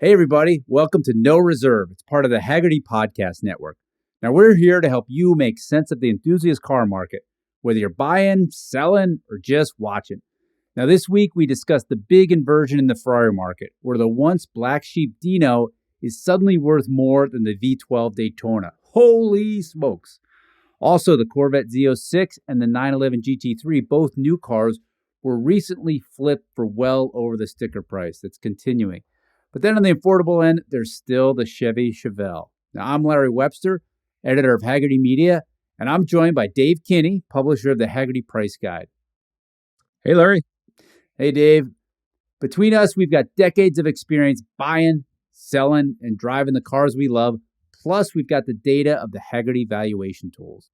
Hey, everybody. Welcome to No Reserve. It's part of the Hagerty Podcast Network. Now, we're here to help you make sense of the enthusiast car market, whether you're buying, selling, or just watching. Now, this week, we discussed the big inversion in the Ferrari market, where the once black sheep Dino is suddenly worth more than the V12 Daytona. Holy smokes. Also, the Corvette Z06 and the 911 GT3, both new cars, were recently flipped for well over the sticker price. That's continuing. But then on the affordable end, there's still the Chevy Chevelle. Now, I'm Larry Webster, editor of Hagerty Media, and I'm joined by Dave Kinney, publisher of the Hagerty Price Guide. Hey, Larry. Hey, Dave. Between us, we've got decades of experience buying, selling, and driving the cars we love. Plus, we've got the data of the Hagerty valuation tools.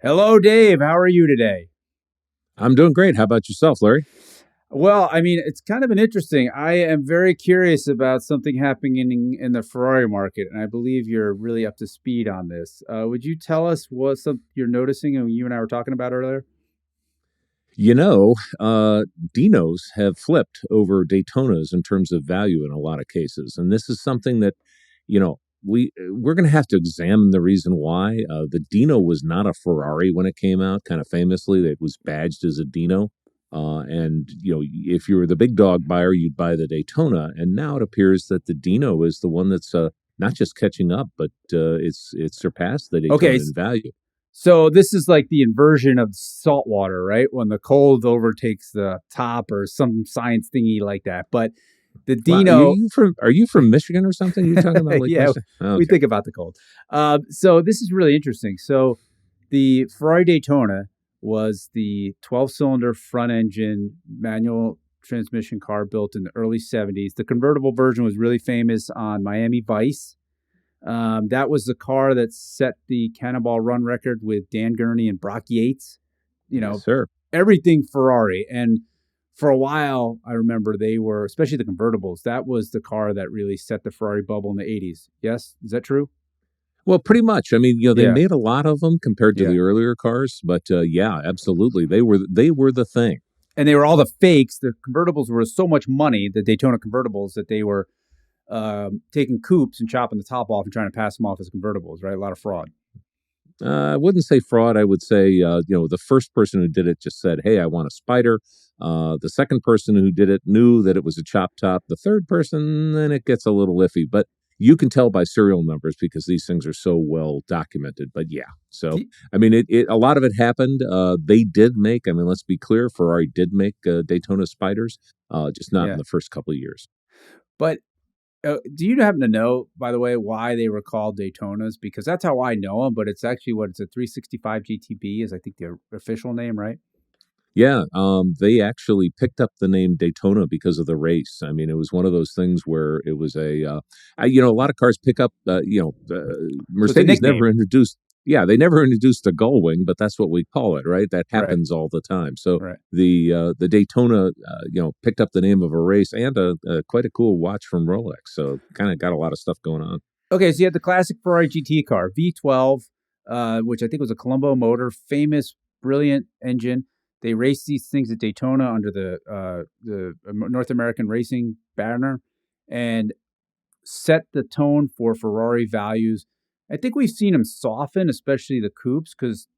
Hello, Dave. How are you today? I'm doing great. How about yourself, Larry? Well, I mean, it's kind of an interesting. I am very curious about something happening in the Ferrari market, and I believe you're really up to speed on this. Would you tell us what you're noticing and you and I were talking about earlier? You know, Dinos have flipped over Daytonas in terms of value in a lot of cases, and this is something that, we're going to have to examine the reason why. The Dino was not a Ferrari when it came out. Kind of famously, it was badged as a Dino. If you were the big dog buyer, you'd buy the Daytona. And now it appears that the Dino is the one that's not just catching up, but it's surpassed the Daytona in value. So this is like the inversion of saltwater, right? When the cold overtakes the top or some science thingy like that. But the Dino... Wow, are you from Michigan or something? You're talking about like yeah, we think about the cold. So this is really interesting. So the Ferrari Daytona was the 12-cylinder front-engine manual transmission car built in the early 70s. The convertible version was really famous on Miami Vice. That was the car that set the Cannonball Run record with Dan Gurney and Brock Yates. Yes, sir. Everything Ferrari. And for a while, I remember they were, especially the convertibles, that was the car that really set the Ferrari bubble in the 80s. Yes? Is that true? Well, pretty much. I mean, they made a lot of them compared to the earlier cars, but absolutely, they were the thing. And they were all the fakes. The convertibles were so much money, the Daytona convertibles, that they were taking coupes and chopping the top off and trying to pass them off as convertibles. Right, a lot of fraud. I wouldn't say fraud. I would say the first person who did it just said, "Hey, I want a Spider." The second person who did it knew that it was a chop top. The third person, then it gets a little iffy, but you can tell by serial numbers because these things are so well documented. But I mean, a lot of it happened. They did make, let's be clear, Ferrari did make Daytona Spiders, just not in the first couple of years. But do you happen to know, by the way, why they were called Daytonas? Because that's how I know them, but it's actually it's a 365 GTB is, I think, the official name, right? Yeah, they actually picked up the name Daytona because of the race. I mean, it was one of those things where it was a lot of cars pick up, Mercedes never introduced. Yeah, they never introduced a gull wing, but that's what we call it, right? That happens all the time. So the Daytona, picked up the name of a race and quite a cool watch from Rolex. So kind of got a lot of stuff going on. Okay, so you had the classic Ferrari GT car, V12, which I think was a Colombo motor, famous, brilliant engine. They raced these things at Daytona under the North American Racing banner and set the tone for Ferrari values. I think we've seen them soften, especially the coupes, because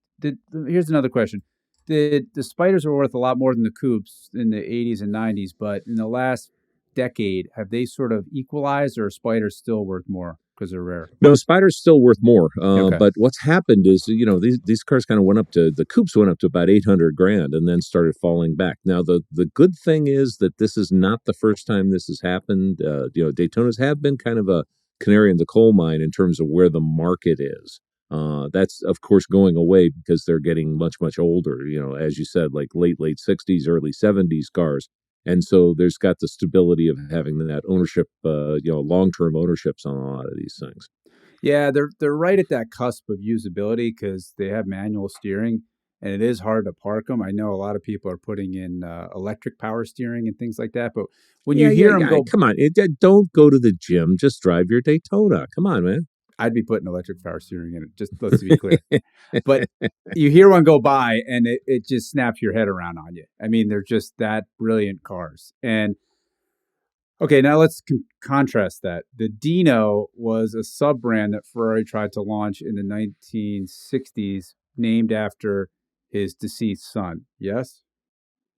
here's another question. The Spiders were worth a lot more than the coupes in the 80s and 90s, but in the last decade, have they sort of equalized, or are Spiders still worth more because they're rare? No, Spider's still worth more. But what's happened is, these cars kind of the coupes went up to about $800,000 and then started falling back. Now, the good thing is that this is not the first time this has happened. Daytonas have been kind of a canary in the coal mine in terms of where the market is. That's, of course, going away because they're getting much, much older, as you said, like late 60s, early 70s cars. And so there's got the stability of having that ownership, long-term ownerships on a lot of these things. Yeah, they're right at that cusp of usability because they have manual steering, and it is hard to park them. I know a lot of people are putting in electric power steering and things like that. But when you hear them go... Come on, don't go to the gym. Just drive your Daytona. Come on, man. I'd be putting electric power steering in it, just let's be clear. But you hear one go by and it just snaps your head around on you. I mean, they're just that brilliant cars. And Okay, now let's contrast that. The Dino was a sub-brand that Ferrari tried to launch in the 1960s, named after his deceased son. Yes?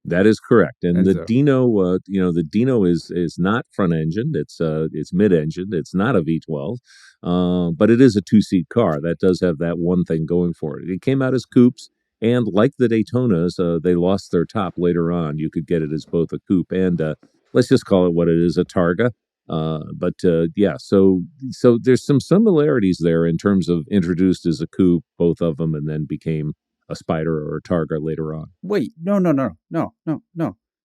That is correct. And the Enzo. Dino, the Dino is not front engined. It's mid engined. It's not a V12, but it is a 2-seat car. That does have that one thing going for it. It came out as coupes, and like the Daytonas, they lost their top later on. You could get it as both a coupe and let's just call it what it is, a Targa. Yeah, so there's some similarities there in terms of introduced as a coupe, both of them, and then became a Spider or a Targa later on. Wait, no.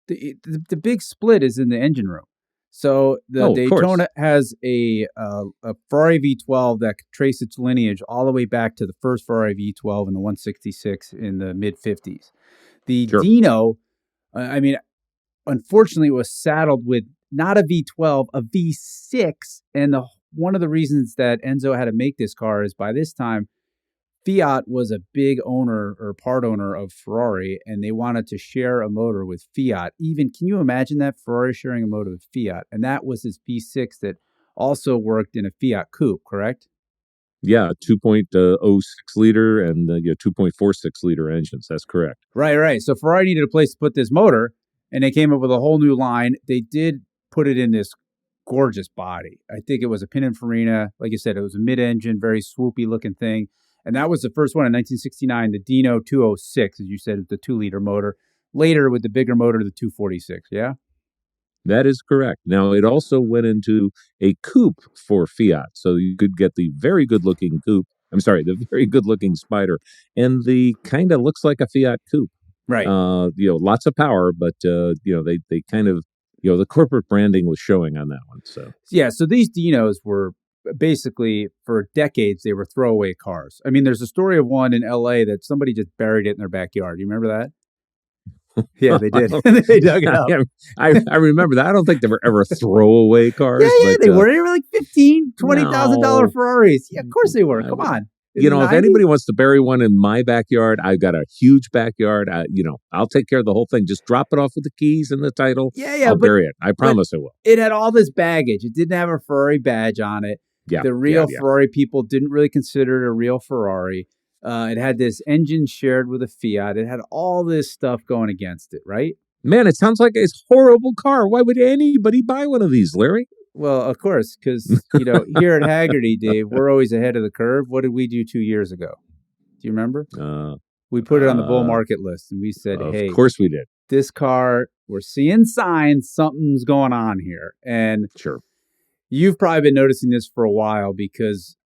The big split is in the engine room. So the Daytona has a Ferrari V12 that could trace its lineage all the way back to the first Ferrari V12 in the 166 in the mid 50s. The Dino, unfortunately, it was saddled with not a V12, a V6, and one of the reasons that Enzo had to make this car is by this time Fiat was a big owner or part owner of Ferrari, and they wanted to share a motor with Fiat. Even, can you imagine that? Ferrari sharing a motor with Fiat. And that was his V6 that also worked in a Fiat coupe, correct? Yeah, 2.06 liter and 2.46 liter engines. That's correct. Right. So Ferrari needed a place to put this motor, and they came up with a whole new line. They did put it in this gorgeous body. I think it was a Pininfarina. Like you said, it was a mid-engine, very swoopy looking thing. And that was the first one in 1969, the Dino 206, as you said, the 2-liter motor. Later, with the bigger motor, the 246, yeah? That is correct. Now, it also went into a coupe for Fiat, so you could get the very good-looking coupe. I'm sorry, the very good-looking Spider, and the kind of looks like a Fiat coupe. Right. Lots of power, but they kind of, the corporate branding was showing on that one. So yeah, so these Dinos were basically, for decades, they were throwaway cars. I mean, there's a story of one in LA that somebody just buried it in their backyard. You remember that? Yeah, they did. They dug it up. I remember that. I don't think they were ever throwaway cars. Yeah, they were. They were like $15,000, $20,000 Ferraris. Yeah, of course they were. Come on. If anybody wants to bury one in my backyard, I've got a huge backyard. I'll take care of the whole thing. Just drop it off with the keys and the title. I'll bury it. I promise I will. It had all this baggage. It didn't have a Ferrari badge on it. Yeah, the real Ferrari people didn't really consider it a real Ferrari. It had this engine shared with a Fiat. It had all this stuff going against it, right? Man, it sounds like a horrible car. Why would anybody buy one of these, Larry? Well, of course, because, here at Hagerty, Dave, we're always ahead of the curve. What did we do 2 years ago? Do you remember? We put it on the bull market list, and we said, hey. Of course we did. This car, we're seeing signs something's going on here. And sure, you've probably been noticing this for a while because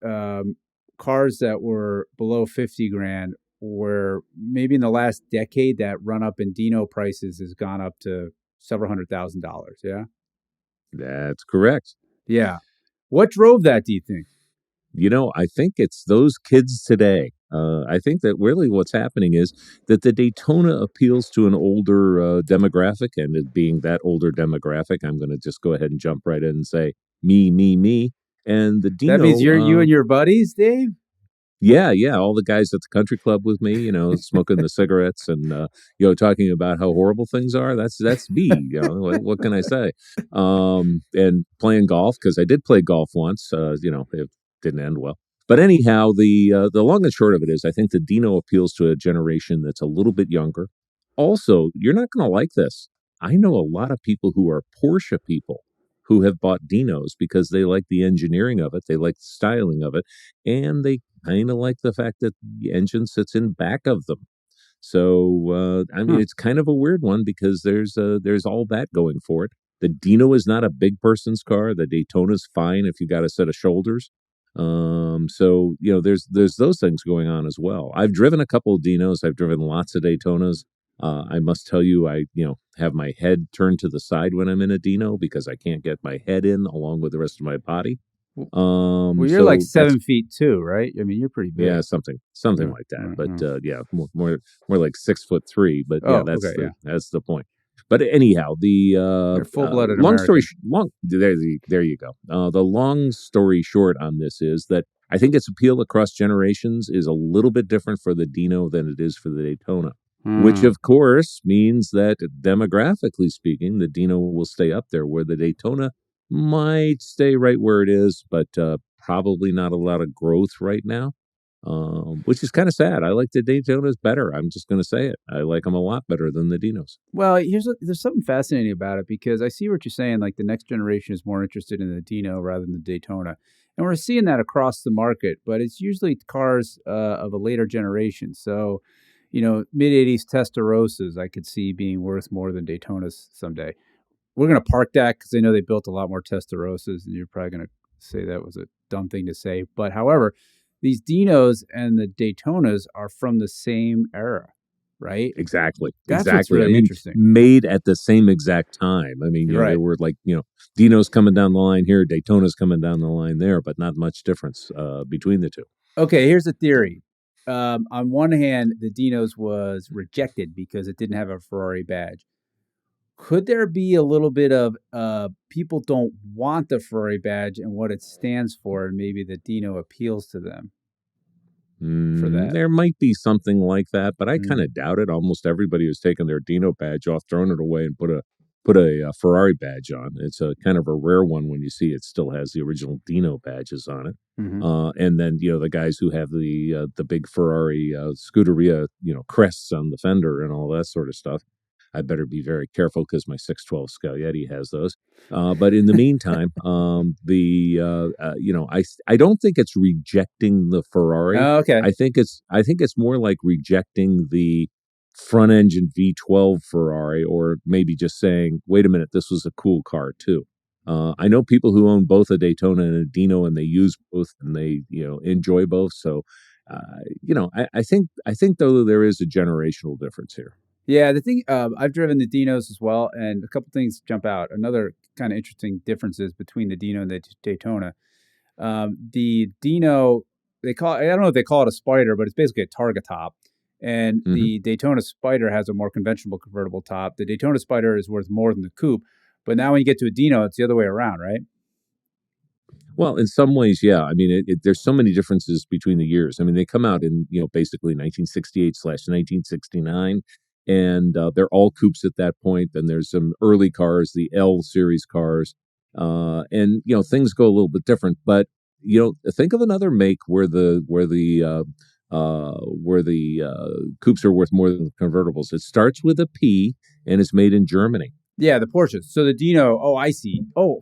cars that were below 50 grand were maybe in the last decade, that run up in Dino prices has gone up to several $100,000. Yeah. That's correct. Yeah. What drove that, do you think? I think it's those kids today. I think that really what's happening is that the Daytona appeals to an older demographic, and it being that older demographic, I'm going to just go ahead and jump right in and say me. And the Dino. That means you and your buddies, Dave? Yeah, all the guys at the country club with me, smoking the cigarettes and talking about how horrible things are. That's me. What can I say? And playing golf, because I did play golf once. It didn't end well. But anyhow, the long and short of it is, I think the Dino appeals to a generation that's a little bit younger. Also, you're not going to like this. I know a lot of people who are Porsche people who have bought Dinos because they like the engineering of it, they like the styling of it, and they kind of like the fact that the engine sits in back of them. So, it's kind of a weird one because there's all that going for it. The Dino is not a big person's car. The Daytona's fine if you got a set of shoulders. So there's those things going on as well. I've driven a couple of Dinos. I've driven lots of Daytonas. I must tell you, I have my head turned to the side when I'm in a Dino because I can't get my head in along with the rest of my body. Well, you're like 7 feet too, right? I mean, you're pretty big. Yeah, something like that. But more like 6'3". But that's the point. But anyhow, the full-blooded long American. There you go. The long story short on this is that I think its appeal across generations is a little bit different for the Dino than it is for the Daytona. Which, of course, means that demographically speaking, the Dino will stay up there, where the Daytona might stay right where it is, but probably not a lot of growth right now, which is kind of sad. I like the Daytonas better. I'm just going to say it. I like them a lot better than the Dinos. Well, there's something fascinating about it because I see what you're saying. Like the next generation is more interested in the Dino rather than the Daytona, and we're seeing that across the market. But it's usually cars of a later generation. So, mid '80s Testarossas I could see being worth more than Daytonas someday. We're going to park that because I know they built a lot more Testarossas, and you're probably going to say that was a dumb thing to say. But however, these Dinos and the Daytonas are from the same era, right? Exactly. That's what's really interesting. Made at the same exact time. I mean, Right. There were like, Dino's coming down the line here, Daytona's coming down the line there, but not much difference between the two. Okay, here's the theory. On one hand, the Dino's was rejected because it didn't have a Ferrari badge. Could there be a little bit of people don't want the Ferrari badge and what it stands for, and maybe the Dino appeals to them for that? There might be something like that, but I kind of doubt it. Almost everybody who's taken their Dino badge off, thrown it away, and put a Ferrari badge on. It's a kind of a rare one when you see it still has the original Dino badges on it. And then the guys who have the big Ferrari Scuderia crests on the fender and all that sort of stuff. I better be very careful because my 612 Scaglietti has those. But in the meantime, I don't think it's rejecting the Ferrari. Oh, okay. I think it's more like rejecting the front engine V12 Ferrari, or maybe just saying, wait a minute, this was a cool car too. I know people who own both a Daytona and a Dino, and they use both, and they enjoy both. So, I think though there is a generational difference here. Yeah, the thing, I've driven the Dinos as well, and a couple things jump out. Another kind of interesting differences between the Dino and the Daytona. The Dino, I don't know if they call it a Spider, but it's basically a Targa top. And the Daytona Spider has a more conventional convertible top. The Daytona Spider is worth more than the coupe. But now when you get to a Dino, it's the other way around, right? Well, in some ways, yeah. I mean, there's so many differences between the years. I mean, they come out in, basically 1968/1969. And they're all coupes at that point. Then there's some early cars, the L series cars, and things go a little bit different. But think of another make where the coupes are worth more than the convertibles. It starts with a P and is made in Germany. Yeah, the Porsches. So the Dino. Oh, I see. Oh,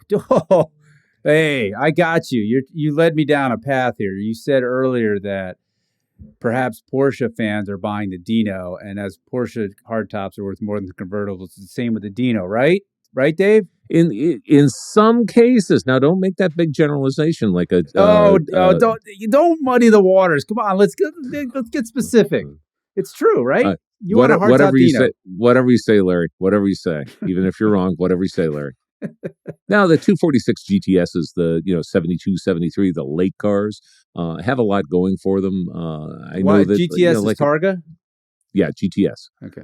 hey, I got you. You led me down a path here. You said earlier that perhaps Porsche fans are buying the Dino, and as Porsche hardtops are worth more than the convertibles, it's the same with the Dino, right? Right, Dave? In some cases. Now, don't make that big generalization. Like don't muddy the waters. Come on, let's get specific. It's true, right? You want a hardtop Dino. Whatever you say, Larry. Whatever you say, even if you're wrong. Whatever you say, Larry. Now, the 246 GTSs, the 72, 73, the late cars, have a lot going for them. I know that GTS is Targa? Yeah, GTS. Okay.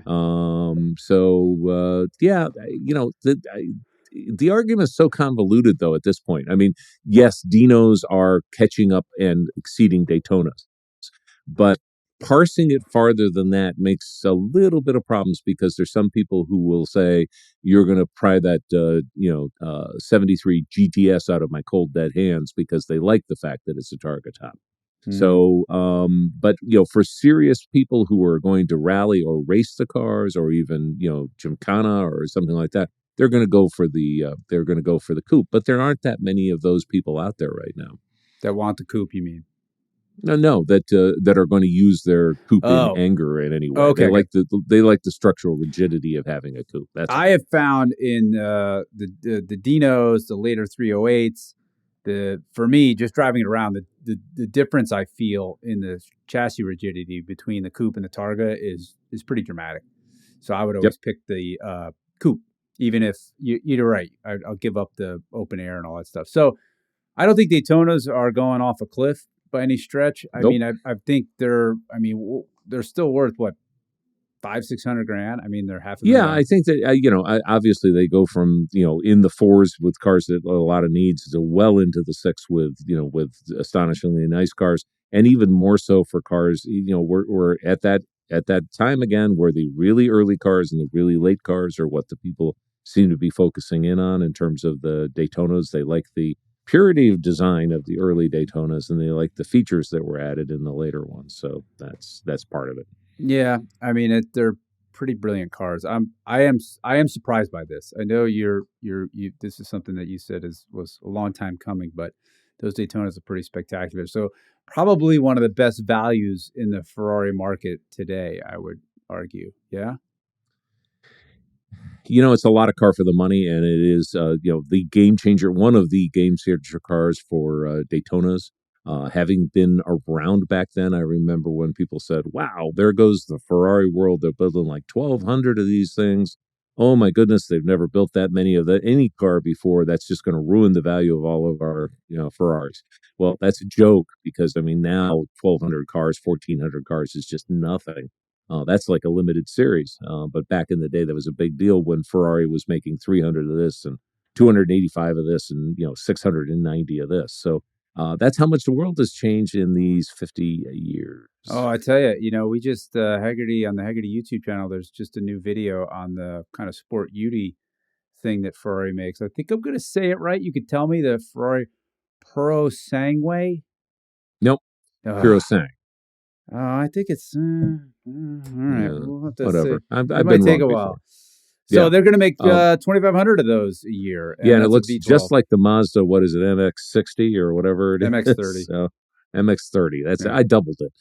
The argument is so convoluted, though, at this point. I mean, yes, Dinos are catching up and exceeding Daytonas, but parsing it farther than that makes a little bit of problems, because there's some people who will say you're going to pry that 73 GTS out of my cold dead hands because they like the fact that it's a Targa top. So, but for serious people who are going to rally or race the cars, or even Gymkhana or something like that, they're going to go for the coupe. But there aren't that many of those people out there right now that want the coupe. You mean? No, that are going to use their coupe in anger in any way. Okay. They like the structural rigidity of having a coupe. I have found in the Dinos, the later 308s, for me, just driving it around, the difference I feel in the chassis rigidity between the coupe and the Targa is pretty dramatic. So I would always pick the coupe, even if you're right. I'll give up the open air and all that stuff. So I don't think Daytonas are going off a cliff by any stretch. I mean, I think they're still worth what, $500,000-$600,000. I mean, they're half. I think that obviously they go from in the fours with cars that a lot of needs to well into the six with astonishingly nice cars, and even more so for cars. We're at that time again where the really early cars and the really late cars are what the people seem to be focusing in on in terms of the Daytonas. They like the purity of design of the early Daytonas, and they like the features that were added in the later ones. So that's part of it. Yeah, I mean, they're pretty brilliant cars. I am surprised by this. I know this is something that you said was a long time coming, but those Daytonas are pretty spectacular. So probably one of the best values in the Ferrari market today, I would argue. Yeah. It's a lot of car for the money, and it is, the game changer, one of the game changer cars for Daytonas. Having been around back then, I remember when people said, wow, there goes the Ferrari world. They're building like 1,200 of these things. Oh my goodness, they've never built that many of any car before. That's just going to ruin the value of all of our, Ferraris. Well, that's a joke because, I mean, now 1,200 cars, 1,400 cars is just nothing. That's like a limited series. But back in the day, that was a big deal when Ferrari was making 300 of this and 285 of this and 690 of this. So that's how much the world has changed in these 50 years. Oh, I tell you, we just Hagerty on the Hagerty YouTube channel. There's just a new video on the kind of Sport Beauty thing that Ferrari makes. I think I'm going to say it right. You could tell me the Ferrari Puro Sangue. Nope, Puro Sang. I think it's all right. Yeah, we'll have to whatever. See. I've might been take wrong a while. before. So they're going to make 2,500 of those a year. And it looks just like the Mazda. What is it, MX-60 or whatever it is? MX-30. So, MX-30. I doubled it.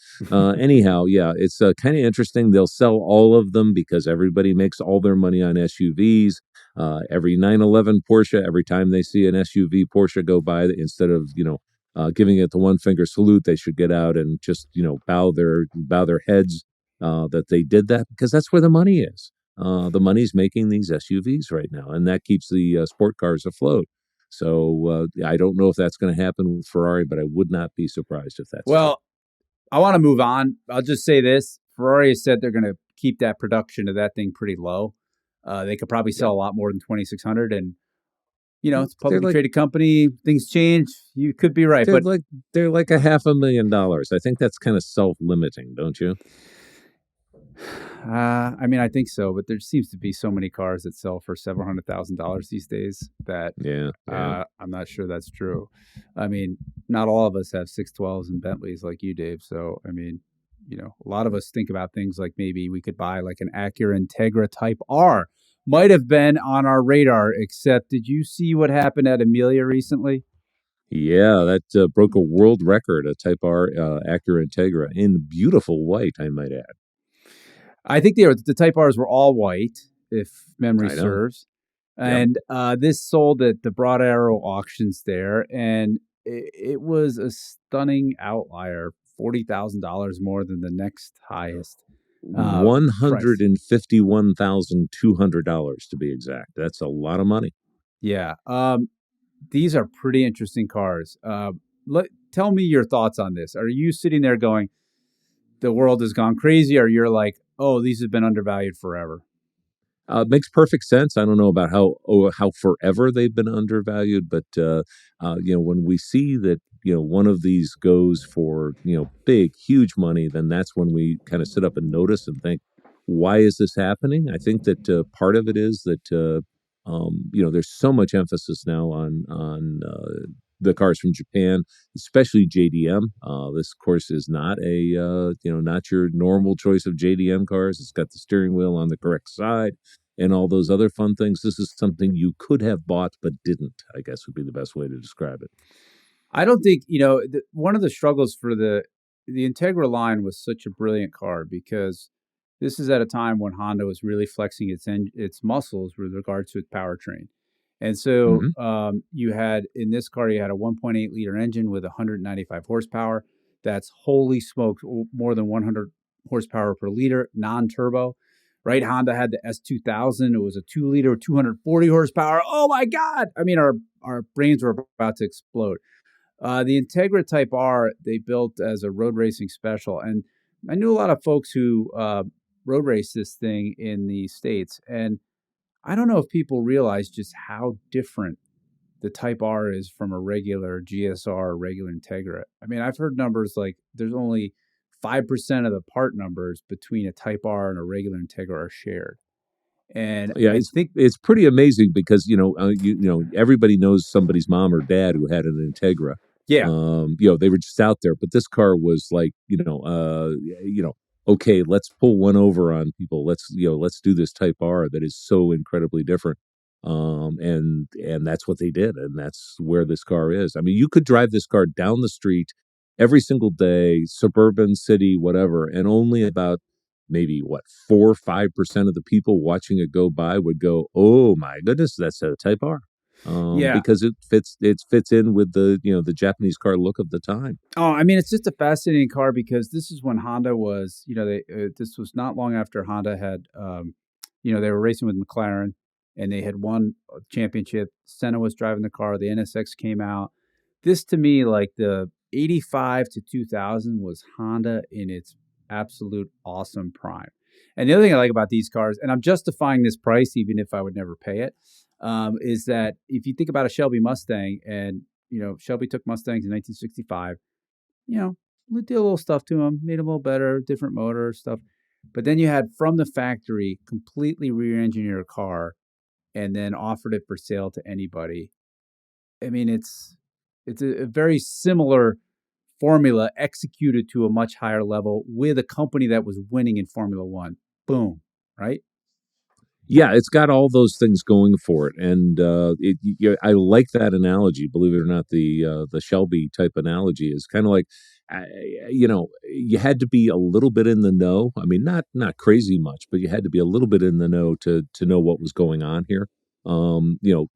Anyhow, yeah, it's kind of interesting. They'll sell all of them because everybody makes all their money on SUVs. Every 911 Porsche, every time they see an SUV Porsche go by, instead of giving it the one finger salute, they should get out and just bow their heads that they did that, because that's where the money is. The money's making these SUVs right now, and that keeps the sport cars afloat. So I don't know if that's going to happen with Ferrari, but I would not be surprised if that's true. I want to move on. I'll just say this. Ferrari has said they're going to keep that production of that thing pretty low. They could probably sell a lot more than 2,600, and it's a publicly traded company. Things change. You could be right, but they're like $500,000. I think that's kind of self-limiting, don't you? I mean, I think so, but there seems to be so many cars that sell for several $100,000 these days that I'm not sure that's true. I mean, not all of us have 612s and Bentleys like you, Dave. So, I mean, a lot of us think about things like maybe we could buy like an Acura Integra Type R. Might have been on our radar, except did you see what happened at Amelia recently? Yeah, that broke a world record, a Type R Acura Integra in beautiful white, I might add. I think the Type Rs were all white, if memory serves. And this sold at the Broad Arrow auctions there, and it was a stunning outlier, $40,000 more than the next highest. $151,200 to be exact. That's a lot of money. Yeah. These are pretty interesting cars. Tell me your thoughts on this. Are you sitting there going, the world has gone crazy, or you're like, oh, these have been undervalued forever? It makes perfect sense. I don't know about how forever they've been undervalued, but when we see that one of these goes for big, huge money, then that's when we kind of sit up and notice and think, why is this happening? I think that part of it is that there's so much emphasis now on the cars from Japan, especially JDM. This, of course, is not not your normal choice of JDM cars. It's got the steering wheel on the correct side and all those other fun things. This is something you could have bought but didn't, I guess would be the best way to describe it. I don't think, one of the struggles for the Integra line was such a brilliant car, because this is at a time when Honda was really flexing its muscles with regard to its powertrain. And so you had, in this car, you had a 1.8 liter engine with 195 horsepower. That's, holy smokes, more than 100 horsepower per liter, non-turbo, right? Honda had the S2000. It was a 2 liter, 240 horsepower. Oh my God. I mean, our brains were about to explode. The Integra Type R, they built as a road racing special. And I knew a lot of folks who road raced this thing in the States. And I don't know if people realize just how different the Type R is from a regular GSR or regular Integra. I mean, I've heard numbers like there's only 5% of the part numbers between a Type R and a regular Integra are shared. And Yeah, I think, it's pretty amazing because everybody knows somebody's mom or dad who had an Integra. yeah, They were just out there, but this car was like, okay, let's pull one over on people. Let's do this Type R that is so incredibly different. And that's what they did, and that's where this car is. I mean, you could drive this car down the street every single day, suburban, city, whatever, and only about maybe 4 or 5% of the people watching it go by would go, "Oh my goodness, that's a Type R," yeah. because it fits in with the Japanese car look of the time. Oh, I mean, it's just a fascinating car because this is when Honda was, this was not long after Honda had, they were racing with McLaren and they had won a championship. Senna was driving the car. The NSX came out. This to me, like the 85 to 2000 was Honda in its absolute awesome prime. And the other thing I like about these cars, and I'm justifying this price even if I would never pay it, is that if you think about a Shelby Mustang and, Shelby took Mustangs in 1965, we did a little stuff to them, made them a little better, different motor stuff. But then you had from the factory completely re-engineer a car and then offered it for sale to anybody. I mean, it's a very similar formula executed to a much higher level with a company that was winning in Formula One. Boom, right? Yeah, it's got all those things going for it, and I like that analogy. Believe it or not, the Shelby type analogy is kind of like, you had to be a little bit in the know. I mean, not crazy much, but you had to be a little bit in the know to know what was going on here.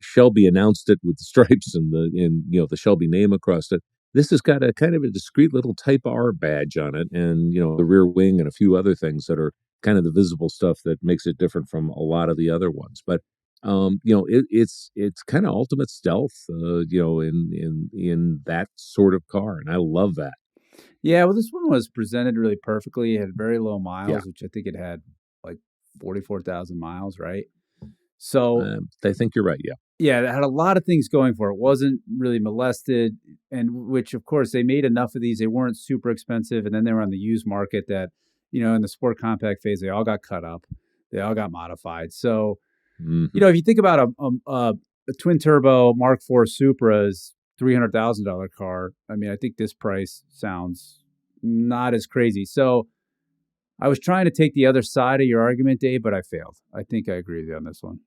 Shelby announced it with the stripes and the Shelby name across it. This has got a kind of a discreet little Type R badge on it, and the rear wing and a few other things that are kind of the visible stuff that makes it different from a lot of the other ones. But it's kind of ultimate stealth, in that sort of car, and I love that. Yeah, well, this one was presented really perfectly. It had very low Yeah, miles, which I think it had like 44,000 miles, right? So, I think you're right. Yeah, yeah, it had a lot of things going for it. It wasn't really molested, and which, of course, they made enough of these. They weren't super expensive, and then they were on the used market that, in the sport compact phase, they all got cut up, they all got modified. So, if you think about a twin turbo Mark IV Supra's $300,000 car, I mean, I think this price sounds not as crazy. So, I was trying to take the other side of your argument, Dave, but I failed. I think I agree with you on this one.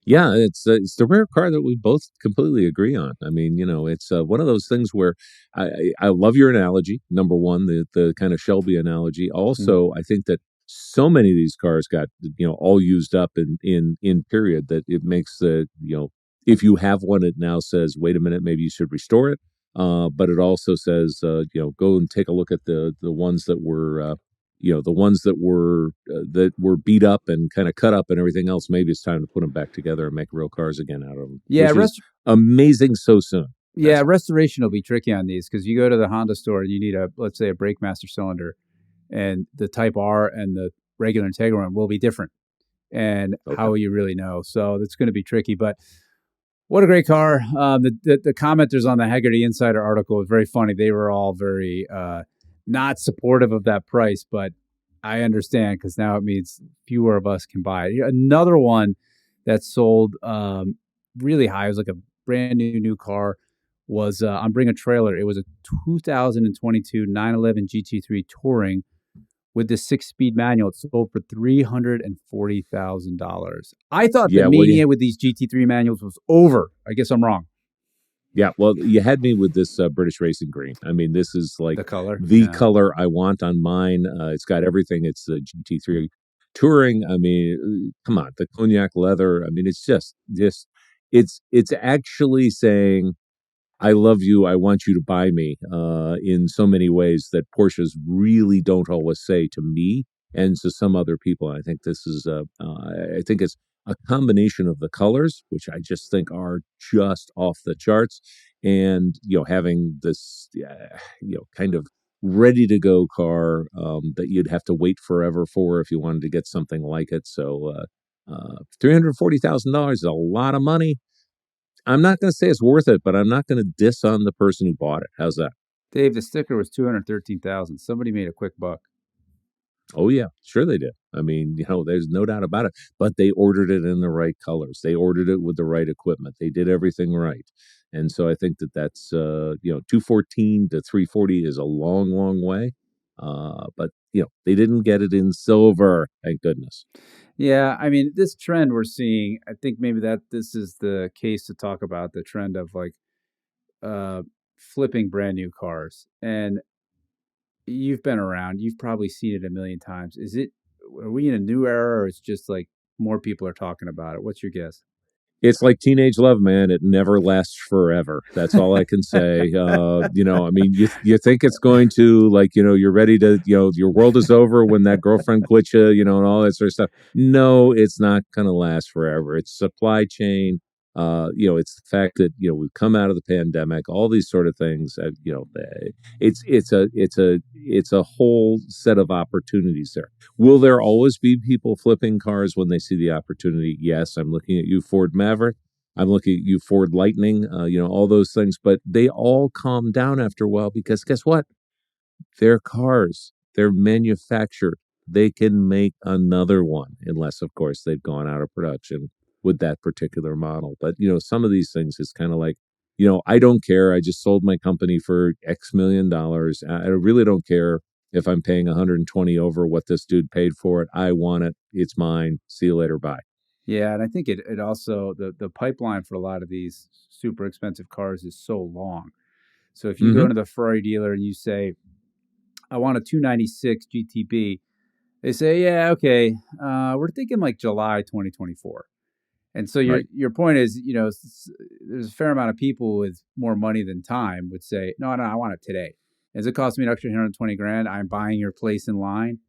Yeah, it's the rare car that we both completely agree on. I mean, it's one of those things where I love your analogy. Number one, the kind of Shelby analogy. Also, I think that so many of these cars got all used up in period that it makes if you have one, it now says, wait a minute, maybe you should restore it. But it also says, go and take a look at the ones that were that were beat up and kind of cut up and everything else. Maybe it's time to put them back together and make real cars again out of them, Yeah, which is amazing so soon. yeah, restoration will be tricky on these because you go to the Honda store and you need let's say a brake master cylinder, and the Type R and the regular Integra one will be different. And Okay. how will you really know? So that's going to be tricky. But what a great car. The commenters on the Hagerty Insider article was very funny. They were all very not supportive of that price, but I understand because now it means fewer of us can buy it. Another one that sold really high, it was like a brand new car, was on Bring a Trailer. It was a 2022 911 GT3 Touring with the 6-speed manual. It sold for $340,000. I thought the mania with these GT3 manuals was over. I guess I'm wrong. Yeah, well, you had me with this British Racing Green. I mean, this is like the color I want on mine. It's got everything. It's the GT3 Touring. I mean, come on, the cognac leather. I mean, it's just it's actually saying, I love you. I want you to buy me in so many ways that Porsches really don't always say to me and to some other people. I think this is I think it's a combination of the colors, which I just think are just off the charts, and having this kind of ready to go car that you'd have to wait forever for if you wanted to get something like it. So $340,000 is a lot of money. I'm not going to say it's worth it, but I'm not going to diss on the person who bought it. How's that? Dave, the sticker was $213,000. Somebody made a quick buck. Oh yeah, sure they did. I mean, there's no doubt about it. But they ordered it in the right colors. They ordered it with the right equipment. They did everything right. And so I think that's 214 to 340 is a long, long way. But they didn't get it in silver, thank goodness. Yeah, I mean, this trend we're seeing, I think maybe that this is the case to talk about the trend of like uh flipping brand new cars. And you've been around, you've probably seen it a million times. Are we in a new era or it's just like more people are talking about it? What's your guess? It's like teenage love, man. It never lasts forever. That's all I can say. I mean, you think it's going to, like, you're ready to, your world is over when that girlfriend quits you, and all that sort of stuff. No, it's not going to last forever. It's supply chain. It's the fact that we've come out of the pandemic, all these sort of things. It's a whole set of opportunities there. Will there always be people flipping cars when they see the opportunity? Yes, I'm looking at you, Ford Maverick. I'm looking at you, Ford Lightning. All those things, but they all calm down after a while because guess what? They're cars. They're manufactured. They can make another one, unless, of course, they've gone out of production with that particular model. But some of these things is kind of like, I don't care. I just sold my company for X million dollars. I really don't care if I'm paying 120 over what this dude paid for it. I want it. It's mine. See you later. Bye. Yeah, and I think it also the pipeline for a lot of these super expensive cars is so long. So if you go Mm-hmm. into the Ferrari dealer and you say, I want a 296 GTB, they say, yeah, okay, we're thinking like July 2024. And so Right. your point is, there's a fair amount of people with more money than time would say, no, I want it today. As it costs me an extra 120 grand, I'm buying your place in line.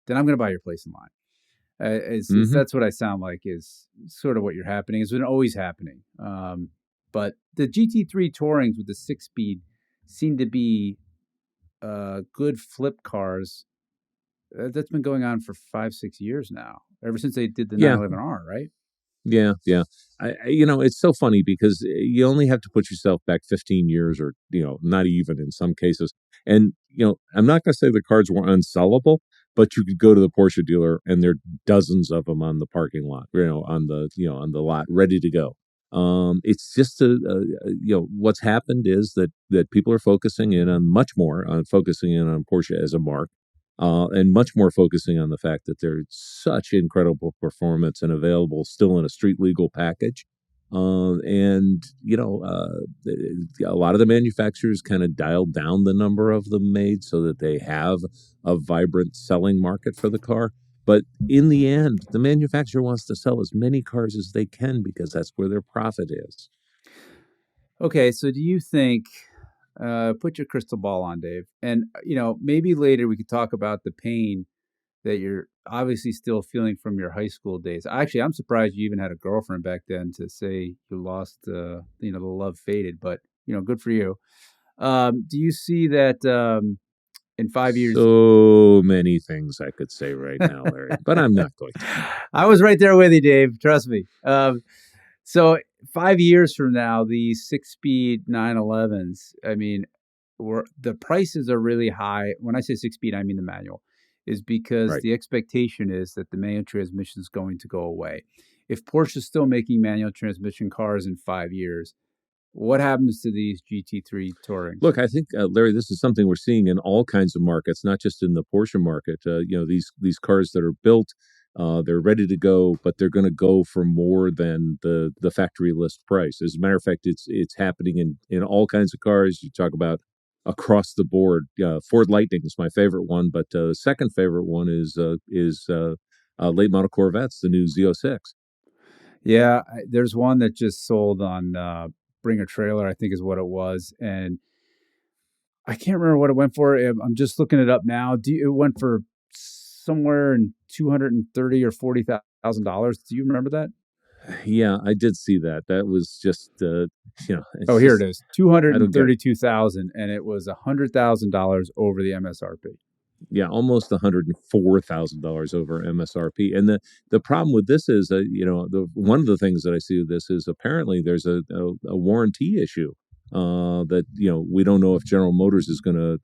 Then I'm going to buy your place in line. Mm-hmm. That's what I sound like is sort of what you're happening. It's been always happening. But the GT3 Tourings with the 6-speed seem to be good flip cars. That's been going on for 5-6 years now, ever since they did the Yeah. 911R, right? Yeah, yeah. It's so funny because you only have to put yourself back 15 years or, not even in some cases. And, I'm not going to say the cars were unsellable, but you could go to the Porsche dealer and there are dozens of them on the parking lot, on the lot ready to go. It's just what's happened is that people are focusing in on much more on focusing in on Porsche as a mark, and much more focusing on the fact that there's such incredible performance and available still in a street legal package. A lot of the manufacturers kind of dialed down the number of them made so that they have a vibrant selling market for the car. But in the end, the manufacturer wants to sell as many cars as they can because that's where their profit is. Okay, so do you think, put your crystal ball on, Dave, and maybe later we could talk about the pain that you're obviously still feeling from your high school days. Actually, I'm surprised you even had a girlfriend back then to say you lost, the love faded, but good for you. Do you see that in 5 years? So many things I could say right now, Larry, but I'm not going to. I was right there with you, Dave. Trust me. So 5 years from now, these 6-speed 911s, I mean, the prices are really high. When I say 6-speed, I mean the manual, is because Right. the expectation is that the manual transmission is going to go away. If Porsche is still making manual transmission cars in 5 years, what happens to these GT3 Tourings? Look, I think, Larry, this is something we're seeing in all kinds of markets, not just in the Porsche market. These cars that are built, they're ready to go, but they're going to go for more than the factory list price. As a matter of fact, it's happening in all kinds of cars. You talk about across the board. Ford Lightning is my favorite one, but the second favorite one is late model Corvettes, the new Z06. Yeah, there's one that just sold on Bring a Trailer, I think is what it was, and I can't remember what it went for. I'm just looking it up now. It went for somewhere in 230 or $40,000. Do you remember that? Yeah, I did see that. That was just, Oh, it's here it just, is. Two hundred I and don't get it. 32,000, and it was $100,000 over the MSRP. Yeah, almost $104,000 over MSRP. And the problem with this is that one of the things that I see with this is apparently there's a warranty issue, that we don't know if General Motors is going to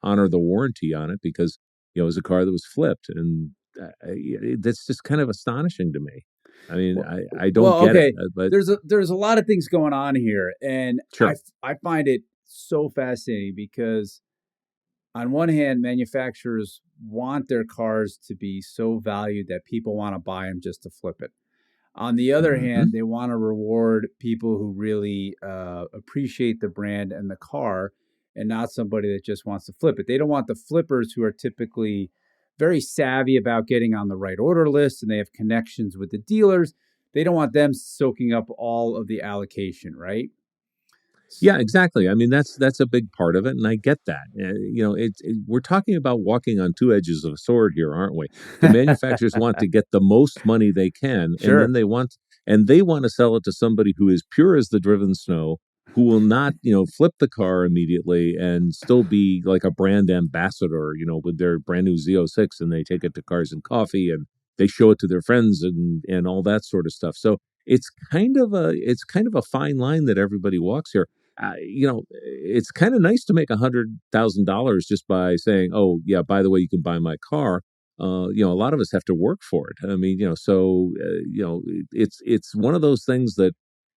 honor the warranty on it because was a car that was flipped, and that's just kind of astonishing to me. I mean, I don't get okay. it, but There's a lot of things going on here, and sure. I find it so fascinating because on one hand, manufacturers want their cars to be so valued that people want to buy them just to flip it. On the other hand, they want to reward people who really appreciate the brand and the car, and not somebody that just wants to flip it. They don't want the flippers who are typically very savvy about getting on the right order list and they have connections with the dealers. They don't want them soaking up all of the allocation, right? Yeah, exactly. I mean, that's a big part of it, and I get that. We're talking about walking on two edges of a sword here, aren't we? The manufacturers want to get the most money they can, and Sure. then they want to sell it to somebody who is pure as the driven snow, who will not, flip the car immediately and still be like a brand ambassador, with their brand new Z06, and they take it to Cars and Coffee and they show it to their friends and all that sort of stuff. So it's kind of a fine line that everybody walks here. It's kind of nice to make $100,000 just by saying, "Oh, yeah, by the way, you can buy my car." A lot of us have to work for it. I mean, it's one of those things that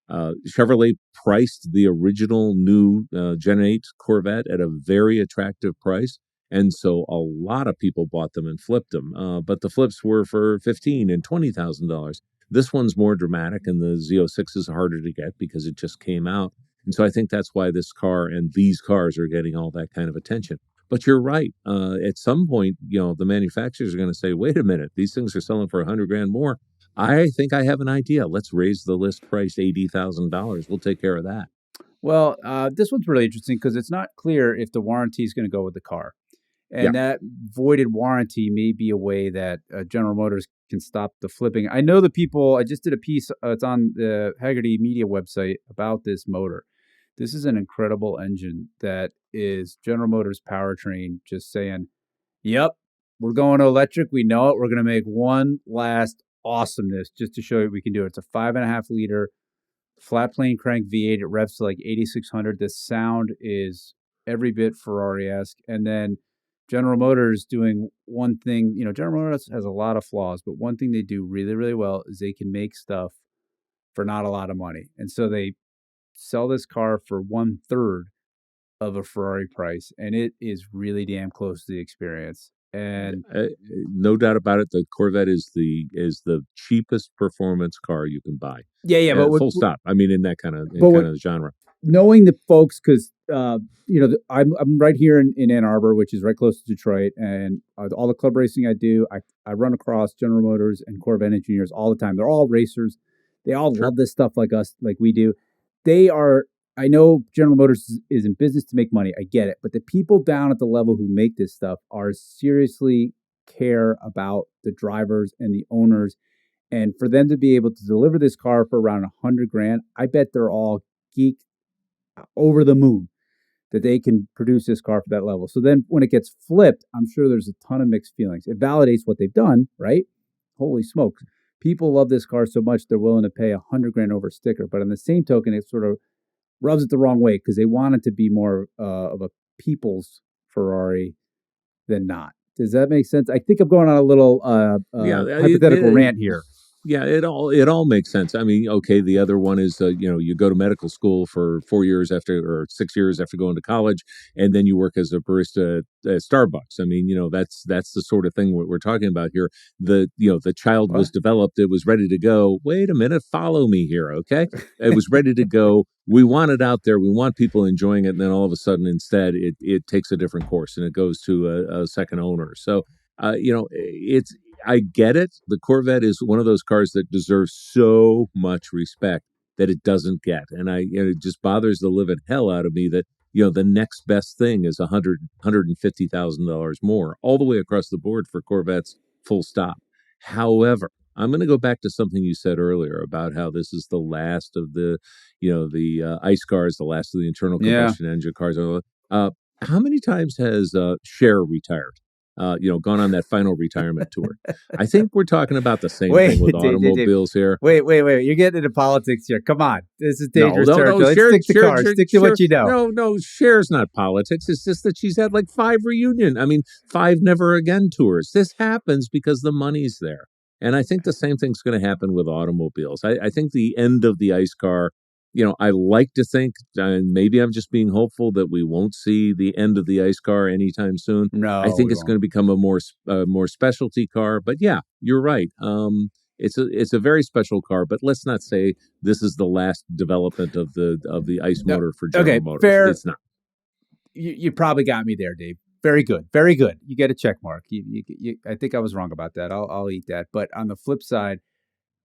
Chevrolet priced the original new Gen 8 Corvette at a very attractive price. And so a lot of people bought them and flipped them. But the flips were for $15,000 and $20,000. This one's more dramatic, and the Z06 is harder to get because it just came out. And so I think that's why this car and these cars are getting all that kind of attention. But you're right. At some point, the manufacturers are going to say, wait a minute, these things are selling for $100,000 more. I think I have an idea. Let's raise the list price $80,000. We'll take care of that. Well, this one's really interesting because it's not clear if the warranty is going to go with the car. And that voided warranty may be a way that General Motors can stop the flipping. I know the people, I just did a piece, it's on the Hagerty Media website about this motor. This is an incredible engine that is General Motors powertrain just saying, yep, we're going to electric. We know it. We're going to make one last awesomeness just to show you we can do it. It's a 5.5 liter flat plane crank V8. It revs to like 8,600. The sound is every bit Ferrari-esque. And then General Motors doing one thing, General Motors has a lot of flaws, but one thing they do really, really well is they can make stuff for not a lot of money. And so they sell this car for 1/3 of a Ferrari price, and it is really damn close to the experience. And no doubt about it, the Corvette is the cheapest performance car you can buy. Yeah, but full stop. I mean, in that kind of genre. Knowing the folks, because I'm right here in Ann Arbor, which is right close to Detroit, and all the club racing I do, I run across General Motors and Corvette engineers all the time. They're all racers. They all love this stuff like us, like we do. They are. I know General Motors is in business to make money. I get it, but the people down at the level who make this stuff are seriously care about the drivers and the owners, and for them to be able to deliver this car for around $100,000, I bet they're all geeked over the moon that they can produce this car for that level. So then when it gets flipped, I'm sure there's a ton of mixed feelings. It validates what they've done, right? Holy smokes. People love this car so much they're willing to pay $100,000 over a sticker. But on the same token, it sort of rubs it the wrong way because they want it to be more of a people's Ferrari than not. Does that make sense? I think I'm going on a little hypothetical rant here. Yeah, it all makes sense. I mean, okay, the other one is you go to medical school for 4 years or 6 years after going to college, and then you work as a barista at Starbucks. I mean, that's the sort of thing we're talking about here. The child was developed, it was ready to go. Wait a minute, follow me here, okay? It was ready to go. We want it out there. We want people enjoying it, and then all of a sudden, instead, it takes a different course and it goes to a second owner. So, I get it. The Corvette is one of those cars that deserves so much respect that it doesn't get. And it just bothers the living hell out of me that, the next best thing is $150,000 more all the way across the board for Corvettes, full stop. However, I'm going to go back to something you said earlier about how this is the last of the ICE cars, the last of the internal combustion engine cars. How many times has Cher retired? gone on that final retirement tour. I think we're talking about the same thing with automobiles here. Wait. You're getting into politics here. Come on. This is dangerous territory. Let's stick to cars. Stick to what you know. No, share's not politics. It's just that she's had like 5 5 never again tours. This happens because the money's there. And I think the same thing's going to happen with automobiles. I think the end of the ICE car, I like to think, and maybe I'm just being hopeful, that we won't see the end of the ICE car anytime soon. No, I think it's going to become a more specialty car. But yeah, you're right. It's a very special car. But let's not say this is the last development of the ICE motor for General Motors. Fair. It's not. You probably got me there, Dave. Very good. Very good. You get a check mark. I think I was wrong about that. I'll eat that. But on the flip side,